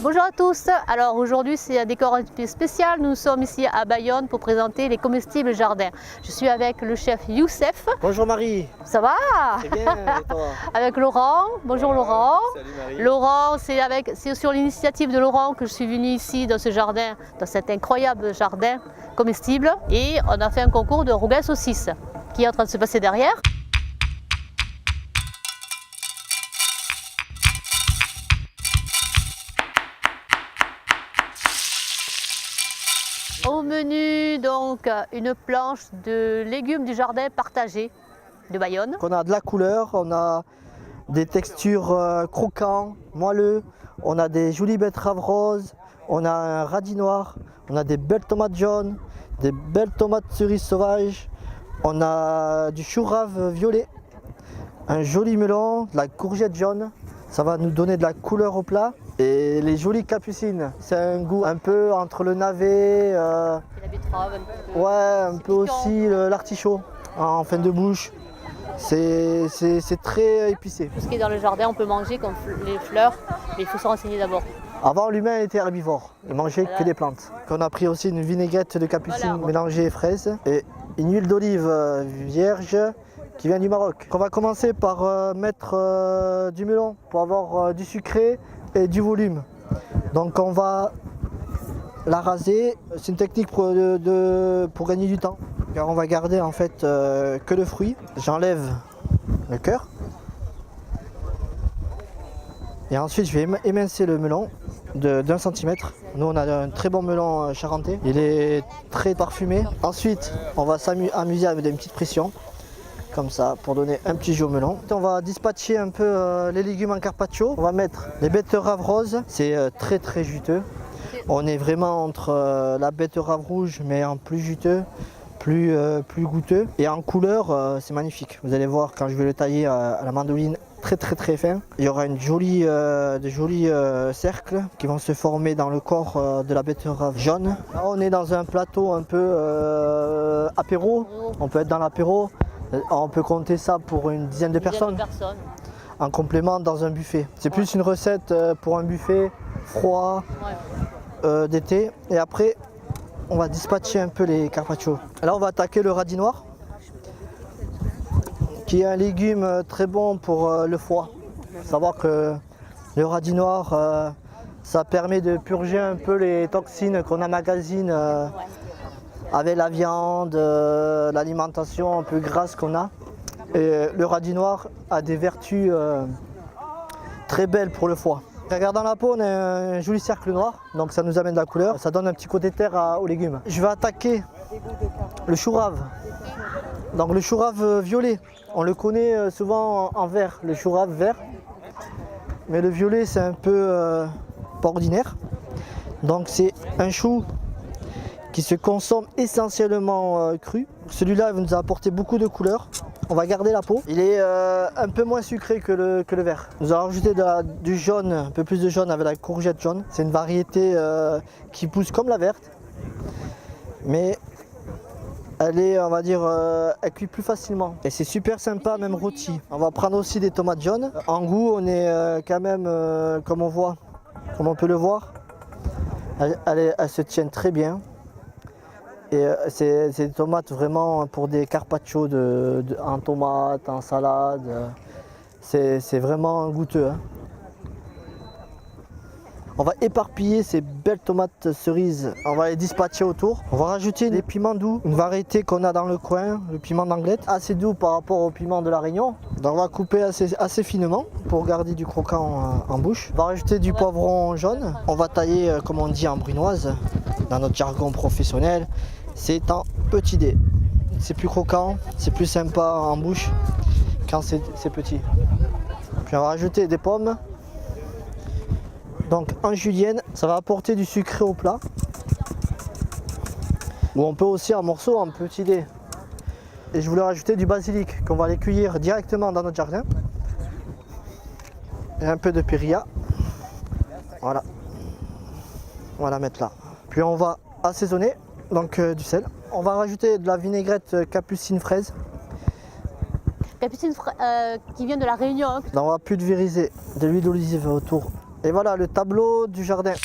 Bonjour à tous, alors aujourd'hui c'est un décor un peu spécial, nous sommes ici à Bayonne pour présenter les comestibles jardins. Je suis avec le chef Youssef. Bonjour Marie. Ça va? C'est bien, et toi? Avec Laurent, bonjour Laurent. Salut Marie. Laurent, c'est sur l'initiative de Laurent que je suis venue ici dans ce jardin, dans cet incroyable jardin comestible. Et on a fait un concours de rougail saucisse qui est en train de se passer derrière. Au menu, donc, une planche de légumes du jardin partagé de Bayonne. On a de la couleur, on a des textures croquants, moelleux, on a des jolies betteraves roses, on a un radis noir, on a des belles tomates jaunes, des belles tomates cerises sauvages, on a du chou rave violet, un joli melon, de la courgette jaune. Ça va nous donner de la couleur au plat. Et les jolies capucines, c'est un goût un peu entre le navet, Et la betterave un petit peu. ouais, un peu piquant. aussi l'artichaut en fin de bouche. C'est très épicé. Tout ce qui est dans le jardin, on peut manger comme les fleurs, mais il faut se renseigner d'abord. Avant, l'humain était herbivore, il mangeait que des plantes. On a pris aussi une vinaigrette de capucine Voilà. mélangée fraises et une huile d'olive vierge qui vient du Maroc. On va commencer par mettre du melon pour avoir du sucré et du volume. Donc on va la raser, c'est une technique pour gagner du temps. Car on va garder en fait que le fruit. J'enlève le cœur. Et ensuite je vais émincer le melon d'1 centimètre. Nous on a un très bon melon charentais. Il est très parfumé. Ensuite on va s'amuser avec une petite pression. Comme ça, pour donner un petit jus au melon. On va dispatcher un peu les légumes en carpaccio. On va mettre les betteraves roses. C'est très juteux. On est vraiment entre la betterave rouge, mais en plus juteux, plus goûteux. Et en couleur, c'est magnifique. Vous allez voir quand je vais le tailler à la mandoline, très fin. Il y aura de jolis cercles qui vont se former dans le corps de la betterave jaune. Là, on est dans un plateau un peu apéro. On peut être dans l'apéro. On peut compter ça pour une dizaine de personnes en complément dans un buffet. C'est plus une recette pour un buffet froid d'été. Et après, on va dispatcher un peu les carpaccio. Là, on va attaquer le radis noir, qui est un légume très bon pour le foie. Il faut savoir que le radis noir, ça permet de purger un peu les toxines qu'on emmagasine avec la viande, l'alimentation un peu grasse qu'on a. Et le radis noir a des vertus très belles pour le foie. Regardant la peau, on a un joli cercle noir, donc ça nous amène de la couleur. Ça donne un petit côté terre aux légumes. Je vais attaquer le chou rave. Donc le chou rave violet, on le connaît souvent en vert, le chou rave vert. Mais le violet, c'est un peu pas ordinaire. Donc c'est un chou qui se consomme essentiellement cru. Celui-là va nous apporter beaucoup de couleurs. On va garder la peau. Il est un peu moins sucré que le vert. Nous allons rajouter du jaune, un peu plus de jaune avec la courgette jaune. C'est une variété qui pousse comme la verte, mais elle est, on va dire, elle cuit plus facilement. Et c'est super sympa, même rôti. On va prendre aussi des tomates jaunes. En goût, on est quand même, comme on peut le voir, elle se tient très bien. Et c'est des tomates vraiment pour des carpaccio en tomates, en salade. C'est vraiment goûteux. Hein. On va éparpiller ces belles tomates cerises. On va les dispatcher autour. On va rajouter des piments doux, une variété qu'on a dans le coin, le piment d'Anglette, assez doux par rapport au piment de la Réunion. Donc on va couper assez finement pour garder du croquant en bouche. On va rajouter du poivron jaune. On va tailler, comme on dit en brunoise, dans notre jargon professionnel. C'est en petit dé. C'est plus croquant, c'est plus sympa en bouche quand c'est petit. Puis on va rajouter des pommes. Donc en julienne, ça va apporter du sucré au plat. Ou on peut aussi en morceaux, en petit dé. Et je voulais rajouter du basilic qu'on va aller cueillir directement dans notre jardin. Et un peu de périlla. Voilà. On va la mettre là. Puis on va assaisonner. Donc du sel. On va rajouter de la vinaigrette capucine fraise. Capucine qui vient de la Réunion. On va pulvériser de l'huile d'olive autour Et voilà le tableau du jardin.